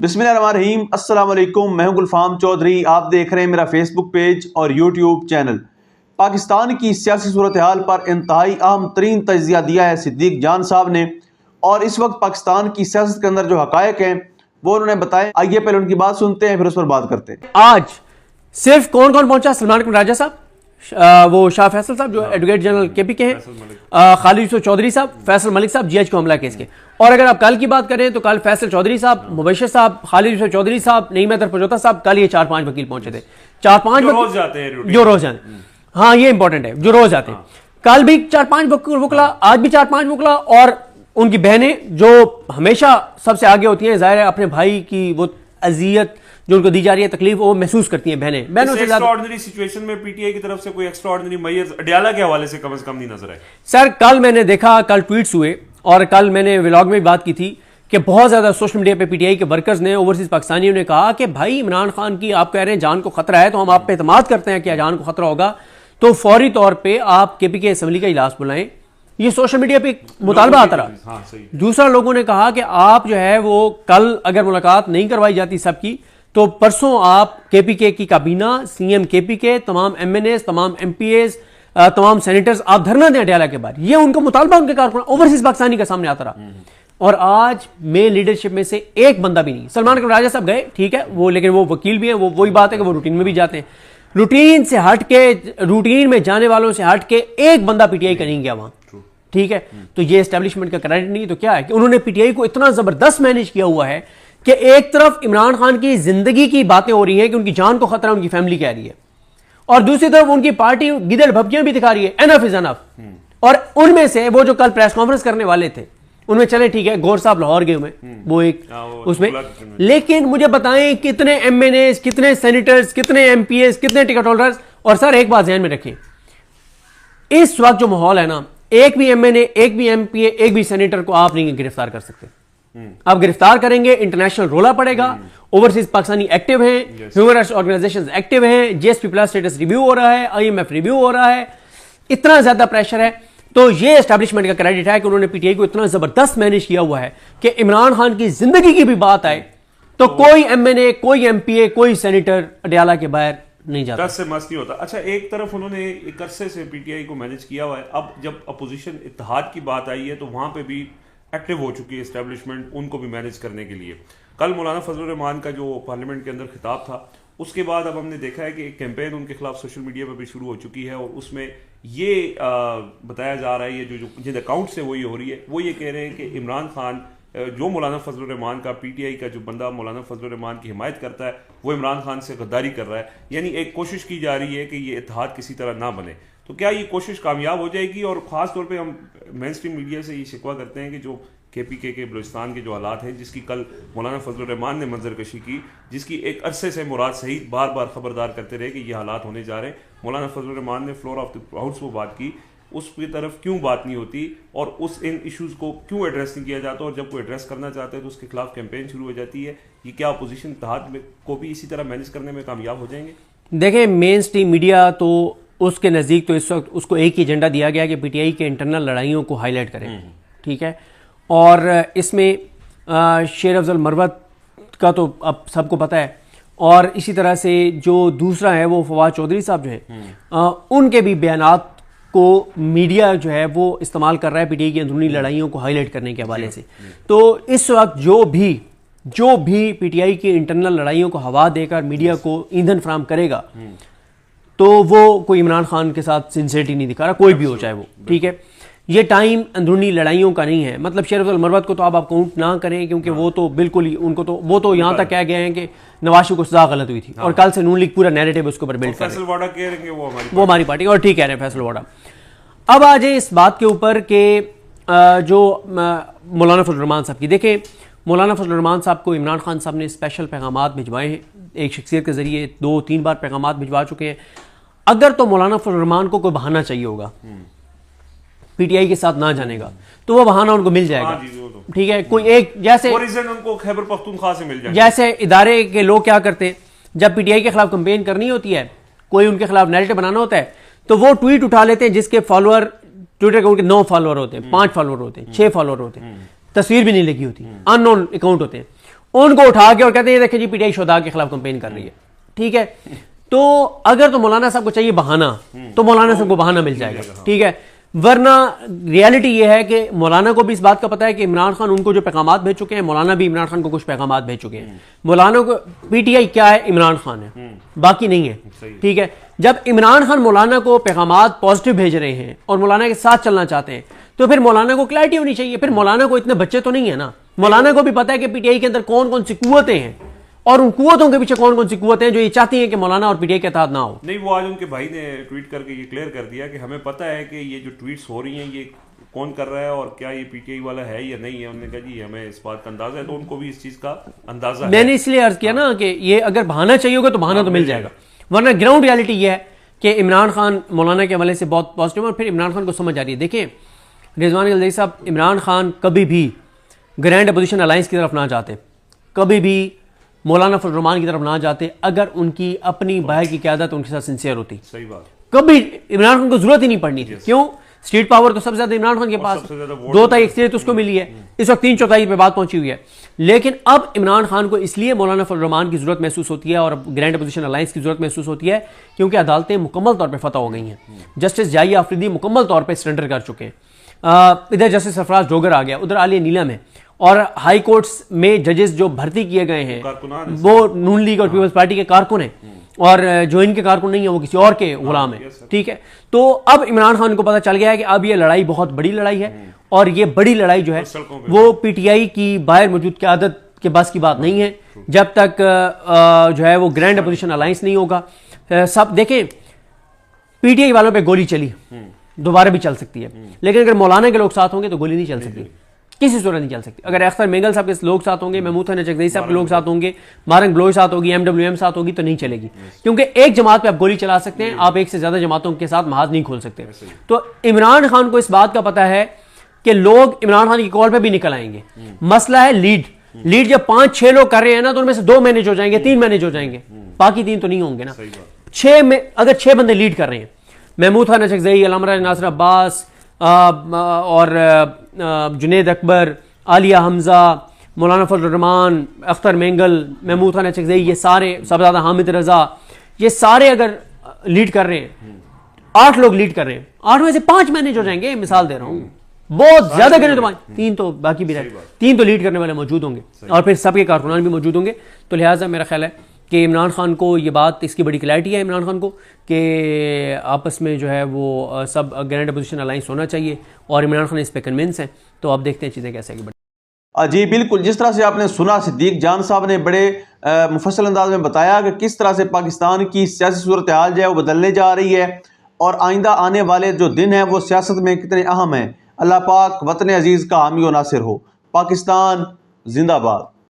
बिस्मिल्लाहिर्रहमानिर्रहीम, अस्सलाम वालेकुम। मैं हूं गुलफाम चौधरी। आप देख रहे हैं मेरा फेसबुक पेज और यूट्यूब चैनल। पाकिस्तान की सियासी सूरत हाल पर इंतहाई अहम तरीन तजिया दिया है सिद्दीक जान साहब ने, और इस वक्त पाकिस्तान की सियासत के अंदर जो हकायक हैं वो उन्होंने बताए। आइए पहले उनकी बात सुनते हैं, फिर उस पर बात करते हैं। आज सिर्फ कौन कौन पहुंचा? सलमान अकबर राजा साहब, वो शाह फैसल साहब जो एडवोकेट जनरल केपी के हैं, खालिद यूसुफ चौधरी साहब, फैसल मलिक साहब जीएच को हमला केस के। और अगर आप कल की बात करें तो कल फैसल चौधरी साहब, मुबशर साहब, खालिद यूसुफ चौधरी साहब, नईम हैदर पजोता साहब, कल ये 4-5 वकील पहुंचे थे। 4-5 जो रोज जाते हैं, जो रोज जाते हैं। हाँ, ये इंपॉर्टेंट है, जो रोज आते हैं। कल भी 4-5 वकला, आज भी 4-5 वकला, और उनकी बहनें जो हमेशा सबसे आगे होती हैं। जाहिर है अपने भाई की वो अजियत जो उनको दी जा रही है, तकलीफ, वो महसूस करती हैं बहनों से। एक्स्ट्राऑर्डिनरी सिचुएशन में पीटीआई की तरफ से कोई एक्स्ट्राऑर्डिनरी मैयर्स अडयाला के हवाले से कम नहीं नजर आए। सर कल मैंने देखा, कल ट्वीट्स हुए और कल मैंने व्लॉग में भी बात की थी कि बहुत ज्यादा सोशल मीडिया पे पीटीआई के वर्कर्स ने, ओवरसीज पाकिस्तानियों ने कहा कि भाई इमरान खान की आप कह रहे हैं जान को खतरा है, तो हम आप पे एतमाद करते हैं कि जान को खतरा होगा तो फौरी तौर पर आप केपी के असम्बली का इजलास बुलाएं। ये सोशल मीडिया पे मुतालबा आता रहा। हाँ, सही। दूसरा, लोगों ने कहा कि आप जो है वो कल अगर मुलाकात नहीं करवाई जाती सबकी, तो परसों आप केपीके की काबीना, सीएम केपीके, तमाम एमएनएस, तमाम एमपीएस, तमाम सेनेटर्स आप धरना दें अडयाला के बाद। ये उनका मुतालबा उनके कारकुन ओवरसीज पाकिस्तानी का सामने आता रहा। और आज मेन लीडरशिप में से एक बंदा भी नहीं। सलमान अकबर राजा साहब गए, ठीक है, वो, लेकिन वो वकील भी हैं, वो वही बात है कि वो रूटीन में भी जाते हैं। रूटीन से हट के, रूटीन में जाने वालों से हट के एक बंदा पीटीआई का नहीं गया वहां, ठीक है। तो ये एस्टेब्लिशमेंट का क्रेडिट नहीं तो क्या है कि उन्होंने पीटीआई को इतना जबरदस्त मैनेज किया हुआ है कि एक तरफ इमरान खान की जिंदगी की बातें हो रही हैं कि उनकी जान को खतरा उनकी फैमिली कह रही है, और दूसरी तरफ उनकी पार्टी गिदड़ भपकियां भी दिखा रही है, एनफ इज एनफ। और उनमें से वो जो कल प्रेस कॉन्फ्रेंस करने वाले थे, उनमें चले ठीक है, गौर साहब लाहौर गए हुए, वो एक उसमें, लेकिन मुझे बताएं कितने एमएनएस, कितने सेनेटर्स, कितने एमपीएस, कितने टिकट होल्डर्स। और सर एक बात ध्यान में रखें, इस वक्त जो माहौल है ना, एक भी एमएनए, एक भी एमपीए, एक भी सेनेटर को आप नहीं गिरफ्तार कर सकते। आप गिरफ्तार करेंगे, इंटरनेशनल रोला पड़ेगा। ओवरसीज पाकिस्तानी एक्टिव हैं, ह्यूमन राइट्स ऑर्गेनाइजेशंस एक्टिव हैं, जीएसपी प्लस स्टेटस रिव्यू हो रहा है, आईएमएफ रिव्यू हो रहा है, इतना ज्यादा प्रेशर है। तो ये एस्टैब्लिशमेंट का क्रेडिट है कि उन्होंने पीटीआई को इतना जबरदस्त मैनेज किया हुआ है कि इमरान खान की जिंदगी की भी बात आए तो कोई एमएनए, कोई एमपीए, कोई सेनेटर अडयाला के बाहर नहीं जाता, दस से मस नहीं होता। अच्छा, एक तरफ उन्होंने एक अरसे से पीटीआई को मैनेज किया हुआ है, अब जब अपोजिशन इत्तेहाद की बात आई है तो वहां पे भी एक्टिव हो चुकी है एस्टेब्लिशमेंट उनको भी मैनेज करने के लिए। कल मौलाना फजल रहमान का जो पार्लियामेंट के अंदर खिताब था, उसके बाद अब हमने देखा है कि एक कैंपेन उनके खिलाफ सोशल मीडिया पर भी शुरू हो चुकी है, और उसमें ये बताया जा रहा है, ये जो जिन अकाउंट से वो ये हो रही है, वो ये कह रहे हैं कि इमरान खान जो मौलाना फजल रहमान का, पीटीआई का जो बंदा मौलाना फजल रहमान की हिमायत करता है, वो इमरान खान से गद्दारी कर रहा है। यानी एक कोशिश की जा रही है कि ये इत्तेहाद किसी तरह ना बने। तो क्या ये कोशिश कामयाब हो जाएगी? और खास तौर पे हम मेन स्ट्रीम मीडिया से ये शिकवा करते हैं कि जो केपीके के बलूचिस्तान के जो हालात हैं, जिसकी कल मौलाना फजल रहमान ने मंजरकशी की, जिसकी एक अरसे से मुराद सईद बार बार खबरदार करते रहे कि ये हालात होने जा रहे हैं। मौलाना फजल रहमान ने फ्लोर ऑफ द हाउस वो बात की, उसकी तरफ क्यों बात नहीं होती और उस इन इश्यूज को क्यों एड्रेस नहीं किया जाता, और जब कोई एड्रेस करना चाहते हैं तो उसके खिलाफ कैंपेन शुरू हो जाती है। ये क्या अपोजिशन इत्तेहाद को भी इसी तरह मैनेज करने में कामयाब हो जाएंगे? देखें, मेन स्ट्रीम मीडिया तो उसके नज़दीक तो इस वक्त उसको एक ही एजेंडा दिया गया कि पीटीआई के इंटरनल लड़ाइयों को हाईलाइट करें, ठीक है। और इसमें शेर अफजल मरवत का तो अब सबको पता है, और इसी तरह से जो दूसरा है वो फवाद चौधरी साहब जो हैं, उनके भी बयानात को मीडिया जो है वो इस्तेमाल कर रहा है पीटीआई की अंदरूनी लड़ाइयों को हाईलाइट करने के हवाले से। तो इस वक्त जो भी पीटीआई की इंटरनल लड़ाइयों को हवा देकर मीडिया को ईंधन फराहम करेगा, तो वो कोई इमरान खान के साथ सिंसियरिटी नहीं दिखा रहा, कोई भी हो चाहे वो, ठीक है। ये टाइम अंदरूनी लड़ाइयों का नहीं है। मतलब शेर अफजल मरवत को तो आप काउंट ना करें, क्योंकि वो तो बिल्कुल ही उनको तो वो तो यहाँ तक कह गए हैं कि नवाज शरीफ को सजा गलत हुई थी, और कल से नून लीग पूरा नैरेटिव उसके ऊपर बिल्ड कर रहे हैं, वो हमारी पार्टी, और ठीक कह रहे हैं फैसल वाडा। अब आ जाए इस बात के ऊपर कि जो मौलाना फजल रहमान साहब की, देखें, मौलाना फजल रहमान साहब को इमरान खान साहब ने स्पेशल पैगामात भिजवाए हैं, एक शख्सियत के जरिए 2-3 बार पैगामात भिजवा चुके हैं। अगर तो मौलाना फजल रहमान को कोई बहाना चाहिए होगा पीटीआई के साथ ना जाने का, तो वो बहाना उनको मिल जाएगा, ठीक है। कोई एक जैसे उनको खैबर पख्तूनख्वा से मिल जाएगा, जैसे इदारे के लोग क्या करते हैं, जब पीटीआई के खिलाफ कंपेन करनी होती है, कोई उनके खिलाफ नैरेटिव बनाना होता है, तो वो ट्वीट उठा लेते हैं जिसके फॉलोअर, ट्विटर अकाउंट के 9 फॉलोअर होते हैं, 5 फॉलोअर होते हैं, 6 फॉलोअर होते हैं, तस्वीर भी नहीं लगी होती, अननोन अकाउंट होते हैं, उनको उठा के और कहते हैं देखिए जी पीटीआई शुहदा के खिलाफ कंपेन कर रही है। ठीक है, तो अगर तो मौलाना साहब को चाहिए बहाना तो मौलाना साहब को बहाना मिल जाएगा। ठीक है, वरना रियलिटी यह है कि मौलाना को भी इस बात का पता है कि इमरान खान उनको जो पैगामात भेज चुके हैं, मौलाना भी इमरान खान को कुछ पैगामात भेज चुके हैं। मौलाना को पीटीआई क्या है, इमरान खान है, बाकी नहीं है। ठीक है, जब इमरान खान मौलाना को पैगामात पॉजिटिव भेज रहे हैं और मौलाना के साथ चलना चाहते हैं तो फिर मौलाना को क्लैरिटी होनी चाहिए। फिर मौलाना को इतने बच्चे तो नहीं है ना, मौलाना को भी पता है कि पीटीआई के अंदर कौन कौन सी कुव्वतें हैं और उन कुव्वतों के पीछे कौन कौन सी कुव्वतें हैं जो ये चाहती हैं कि मौलाना और पीटीआई के तहत ना हो। नहीं, वो आज उनके भाई ने ट्वीट करके ये क्लियर कर दिया कि हमें पता है कि ये जो ट्वीट्स हो रही हैं ये कौन कर रहा है और क्या ये पीटीआई वाला है या नहीं है। उन्होंने कहा जी हमें इस बात का अंदाजा है, तो उनको भी इस चीज का अंदाजा है। मैंने इसलिए अर्ज किया ना कि ये अगर बहाना चाहिए होगा तो बहाना तो मिल जाएगा, वरना ग्राउंड रियलिटी ये है कि इमरान खान मौलाना के हवाले से बहुत पॉजिटिव है और फिर इमरान खान को समझ आ रही है। देखिए रिजवान जल्दी साहब, इमरान खान कभी भी ग्रैंड अपोजिशन अलायंस की तरफ ना जाते, कभी भी मौलाना फजल रहमान की तरफ ना जाते अगर उनकी अपनी बाहर की क़यादत उनके साथ सिंसियर होती। सही बात, कभी इमरान खान को जरूरत ही नहीं पड़नी थी। क्यों? स्टेट पावर तो सबसे ज्यादा इमरान खान के पास, 2/3 अक्सरियत उसको मिली है, इस वक्त 3/4 पे बात पहुंची हुई है। लेकिन अब इमरान खान को इसलिए मौलाना फजल रहमान की जरूरत महसूस होती है और ग्रैंड अपोजिशन अलायंस की जरूरत महसूस होती है क्योंकि अदालतें मुकम्मल तौर पर फतह हो गई हैं। जस्टिस जाहिया अफरीदी मुकम्मल तौर पर सरेंडर कर चुके हैं। इधर जस्टिस सरफराज डोगर आ गया, उधर आलिया नीलम है और हाई कोर्ट्स में जजेस जो भर्ती किए गए हैं वो नून लीग और पीपल्स पार्टी के कारकुन हैं और जो इनके कारकुन नहीं है वो किसी और के गुलाम है। ठीक है, तो अब इमरान खान को पता चल गया है कि अब ये लड़ाई बहुत बड़ी लड़ाई है और ये बड़ी लड़ाई जो है वो पीटीआई की बाहर मौजूद क़यादत के बस की बात नहीं है जब तक जो है वो ग्रैंड अपोजिशन अलायंस नहीं होगा। सब देखें, पीटीआई वालों पे गोली चली, दोबारा भी चल सकती है, लेकिन अगर मौलाना के लोग साथ होंगे तो गोली नहीं चल सकती, किसी सूरत नहीं चल सकती। अगर अख्तर मेंगल साहब के लोग साथ होंगे, महमूद खान चकदई साहब के लोग साथ होंगे, मारंग ब्लोच साथ होगी, MWM साथ होगी तो नहीं चलेगी, क्योंकि एक जमात पे आप गोली चला सकते हैं, आप एक से ज्यादा जमातों के साथ महाज नहीं खोल सकते। तो इमरान खान को इस बात का पता है कि लोग इमरान खान की कॉल पे भी निकल आएंगे। मसला है लीड जब 5-6 लोग कर रहे हैं ना तो उनमें से 2 मैनेज हो जाएंगे, 3 मैनेज हो जाएंगे, बाकी 3 तो नहीं होंगे ना। 6 में अगर 6 बंदे लीड कर रहे हैं, महमूद खान चकदई, अलामा नासिर अब्बास और जुनेद अकबर, आलिया हमजा, मौलाना फजल रहमान, अख्तर मेंगल, महमूद खान चकदई, ये सारे, सबजादा हामिद रजा, ये सारे अगर लीड कर रहे हैं, 8 लोग लीड कर रहे हैं, 8 में से 5 मैनेज हो जाएंगे, मिसाल दे रहा हूं, बहुत ज्यादा करें तो 3 तो बाकी भी रहे, 3 तो लीड करने वाले मौजूद होंगे और फिर सबके कारकुनान भी मौजूद होंगे। तो लिहाजा मेरा ख्याल है कि इमरान खान को ये बात, इसकी बड़ी क्लैरिटी है इमरान खान को कि आपस में जो है वो सब ग्रैंड अपोजिशन अलायंस होना चाहिए और इमरान खान इस पर कन्विंस हैं। तो अब देखते हैं चीज़ें कैसे आगे बढ़ी। जी बिल्कुल, जिस तरह से आपने सुना सिद्दीक जान साहब ने बड़े मुफस्सल अंदाज में बताया कि किस तरह से पाकिस्तान की सियासी सूरत हाल जो है वो बदलने जा रही है और आइंदा आने वाले जो दिन हैं वो सियासत में कितने अहम हैं। अल्लाह पाक वतन अजीज़ का हामी व नासिर हो। पाकिस्तान जिंदाबाद।